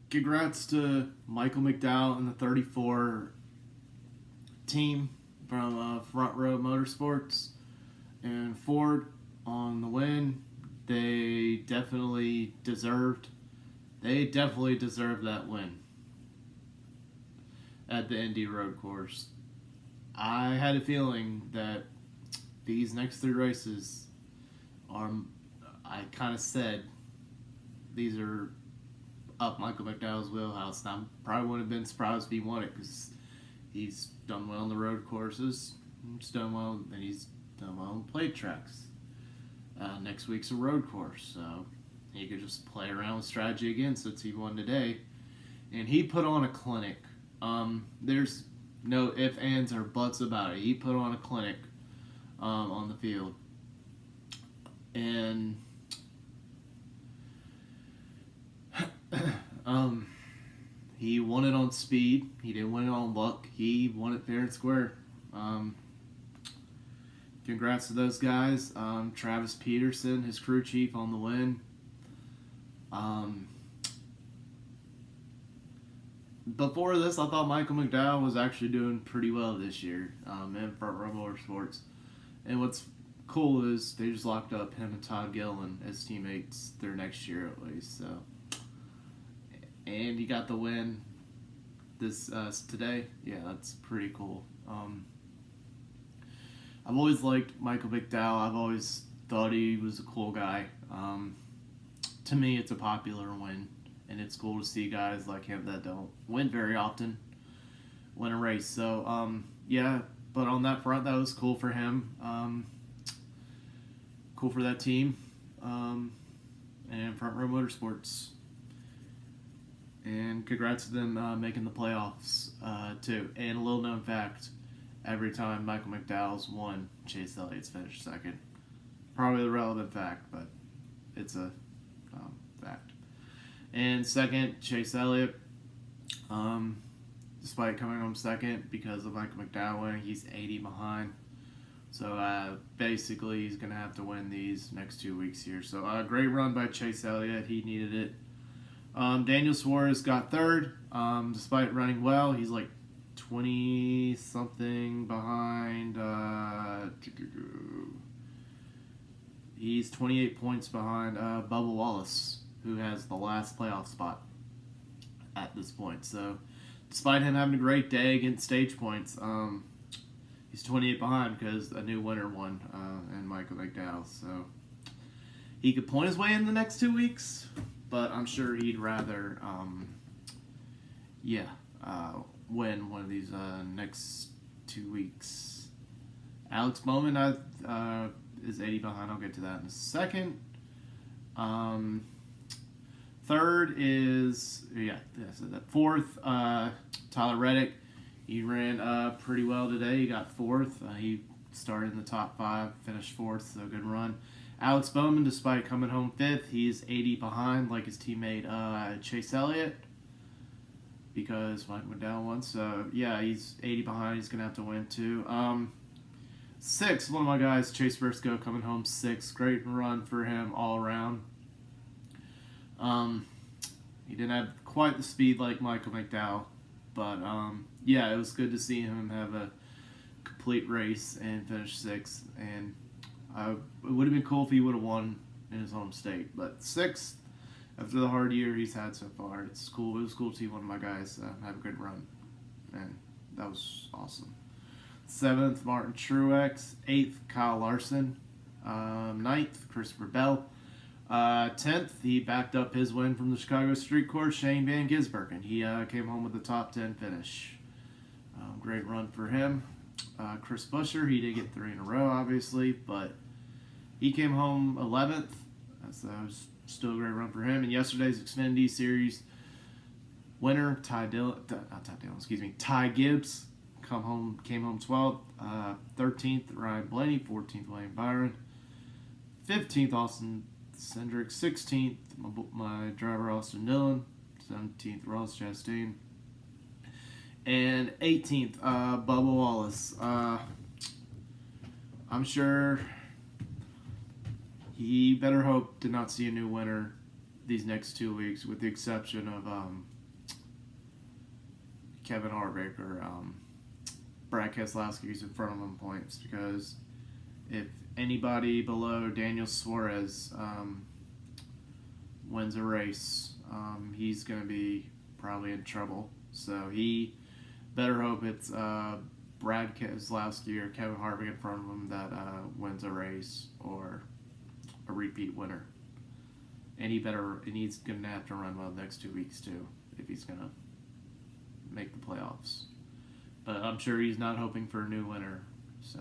Congrats to Michael McDowell and the 34 team from Front Row Motorsports and Ford on the win. They definitely deserved. They definitely deserved that win at the Indy Road Course. I had a feeling that these next three races are. I kind of said these are up Michael McDowell's wheelhouse. And I probably wouldn't have been surprised if he won it because he's done well on the road courses. He's done well, and he's done well on plate tracks. Next week's a road course, so he could just play around with strategy again since he won today. And he put on a clinic. There's no ifs, ands, or buts about it. He put on a clinic on the field. And he won it on speed. He didn't win it on luck. He won it fair and square. Congrats to those guys. Travis Peterson, his crew chief, on the win. Before this, I thought Michael McDowell was actually doing pretty well this year in Front Row Motorsports. And what's cool is they just locked up him and Todd Gillen as teammates their next year at least. So, and he got the win this today. Yeah, that's pretty cool. I've always liked Michael McDowell. I've always thought he was a cool guy. To me, it's a popular win, and it's cool to see guys like him that don't win very often win a race. So, yeah, but on that front, that was cool for him. Cool for that team. And Front Row Motorsports. And congrats to them making the playoffs, too. And a little known fact, every time Michael McDowell's won, Chase Elliott's finished second. Probably the relevant fact, but it's a fact. And second, Chase Elliott, despite coming home second because of Michael McDowell winning, he's 80 behind. So basically, he's going to have to win these next 2 weeks here. So great run by Chase Elliott. He needed it. Daniel Suarez got third. Despite running well, he's like 20-something behind. He's 28 points behind Bubba Wallace, who has the last playoff spot at this point. So, despite him having a great day against stage points, he's 28 behind because a new winner won, and Michael McDowell. So, he could point his way in the next 2 weeks, but I'm sure he'd rather, win one of these next 2 weeks. Alex Bowman is 80 behind. I'll get to that in a second. Third is, so that fourth, Tyler Reddick. He ran pretty well today. He got fourth. He started in the top 5, finished fourth, so good run. Alex Bowman, despite coming home fifth, he's 80 behind, like his teammate Chase Elliott, because Mike McDowell won. So, yeah, he's 80 behind. He's going to have to win, too. Sixth, one of my guys, Chase Briscoe, coming home sixth. Great run for him all around. He didn't have quite the speed like Michael McDowell, but, yeah, it was good to see him have a complete race and finish sixth. And it would have been cool if he would have won in his home state. But sixth, after the hard year he's had so far, it's cool. It was cool to see one of my guys have a good run, and that was awesome. Seventh, Martin Truex. Eighth, Kyle Larson. Ninth, Christopher Bell. 10th, he backed up his win from the Chicago Street Course, Shane Van Gisbergen. He came home with a top 10 finish. Great run for him. Chris Buescher, he did get 3 in a row, obviously, but he came home 11th. So that was still a great run for him. And yesterday's Xfinity Series winner, Ty Gibbs, came home 12th. 13th, Ryan Blaney. 14th, Wayne Byron. 15th, Austin Cindric. 16th, my driver, Austin Dillon. 17th, Ross Chastain. And 18th, Bubba Wallace. I'm sure he better hope to not see a new winner these next 2 weeks, with the exception of Kevin Harvick or Brad Keselowski's in front of him points, because if anybody below Daniel Suarez wins a race, he's going to be probably in trouble. So he better hope it's Brad Keselowski or Kevin Harvick in front of him that wins a race or a repeat winner. And he's going to have to run well the next 2 weeks too if he's going to make the playoffs. But I'm sure he's not hoping for a new winner. So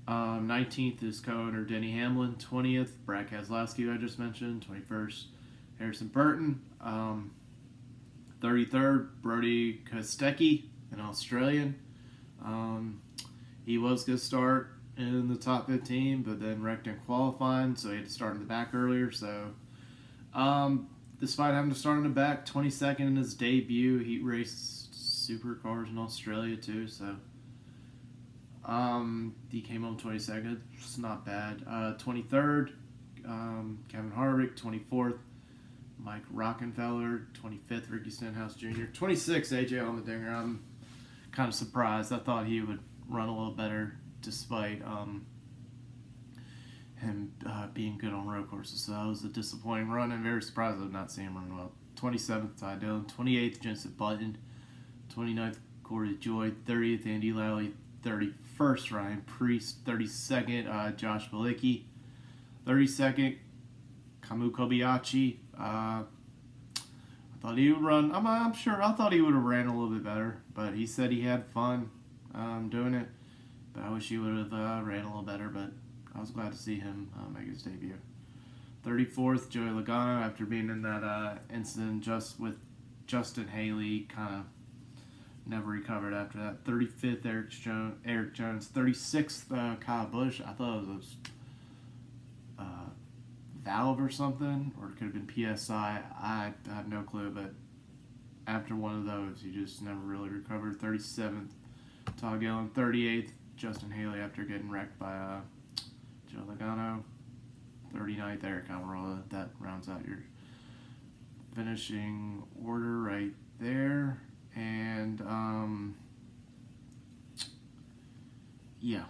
19th is co-owner Denny Hamlin. 20th, Brad Keselowski, I just mentioned. 21st, Harrison Burton. 33rd, Brody Kostecki, an Australian. He was going to start in the top 15, but then wrecked in qualifying, so he had to start in the back earlier. So, despite having to start in the back, 22nd in his debut, he raced supercars in Australia too. So, he came home 22nd. It's not bad. 23rd, Kevin Harvick. 24th, Mike Rockenfeller. 25th, Ricky Stenhouse Jr. 26th, AJ Allmendinger. I'm kind of surprised. I thought he would run a little better, despite him being good on road courses. So that was a disappointing run, and very surprised I did not see him run well. 27th, Ty Dillon. 28th, Jensen Button. 29th, Corey Joy. 30th, Andy Lally. 31st, Ryan Preece. 32nd, Josh Bilicki. 32nd, Kamu Kobayashi. I thought he would run. I'm sure. I thought he would have ran a little bit better, but he said he had fun doing it. But I wish he would have ran a little better. But I was glad to see him make his debut. 34th, Joey Logano, after being in that incident just with Justin Haley, kind of never recovered after that. 35th, Eric Jones. 36th, Kyle Busch. I thought it was valve or something, or it could have been PSI. I have no clue, but after one of those, he just never really recovered. 37th, Todd Gillen. 38th, Justin Haley, after getting wrecked by Joe Logano. 39th, Eric Almirola. That rounds out your finishing order right there. And yeah,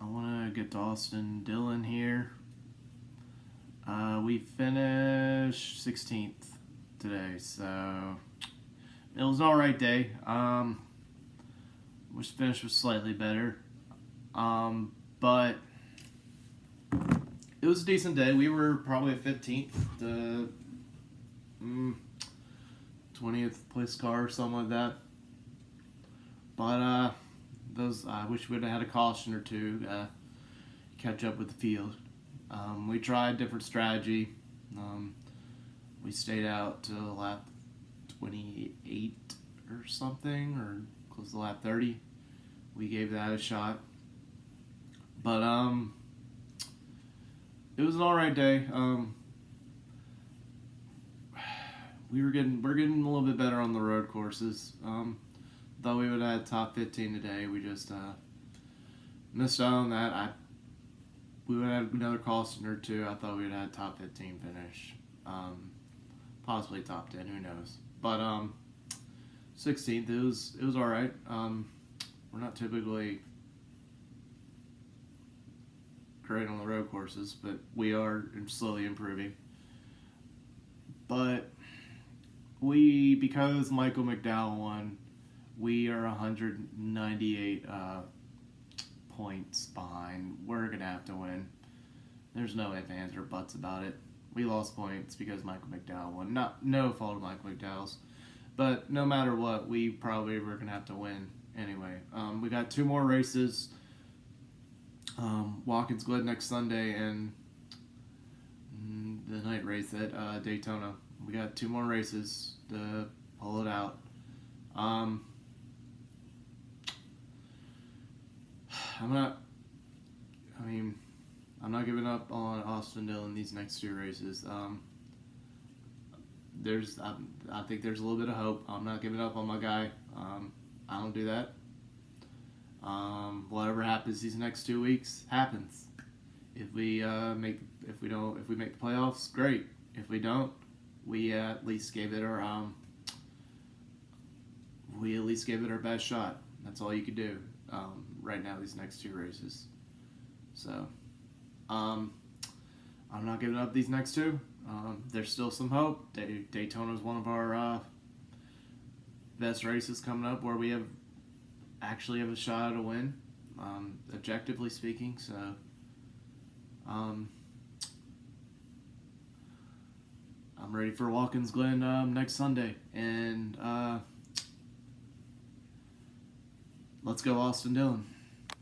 I want to get to Austin Dillon here. We finished 16th today, so it was an alright day. Wish the finish was slightly better, but it was a decent day. We were probably at 15th, the 20th place car or something like that. But I wish we'd have had a caution or two to catch up with the field. We tried different strategy. We stayed out to lap 28 or something, or close to lap 30. We gave that a shot. But it was an alright day. We're getting a little bit better on the road courses. Thought we would have had top 15 today. We just missed out on that. We would have had another caution or two. I thought we would have had top 15 finish. Possibly top 10, who knows. But 16th, it was alright. We're not typically great on the road courses, but we are slowly improving. But because Michael McDowell won, we are 198 points behind. We're going to have to win. There's no ifs, ands, or buts about it. We lost points because Michael McDowell won. No fault of Michael McDowell's. But no matter what, we probably were going to have to win anyway. We got 2 more races. Watkins Glen next Sunday and the night race at Daytona. We got 2 more races to pull it out. I'm not giving up on Austin Dillon these next 2 races. I think there's a little bit of hope. I'm not giving up on my guy. I don't do that. Whatever happens these next 2 weeks happens. If we If we don't, if we make the playoffs, great. If we don't, we at least gave it our best shot. That's all you could do right now. These next 2 races, so I'm not giving up these next 2. There's still some hope. Daytona is one of our best races coming up where we actually have a shot at a win, objectively speaking. So I'm ready for Watkins Glen next Sunday, and let's go Austin Dillon.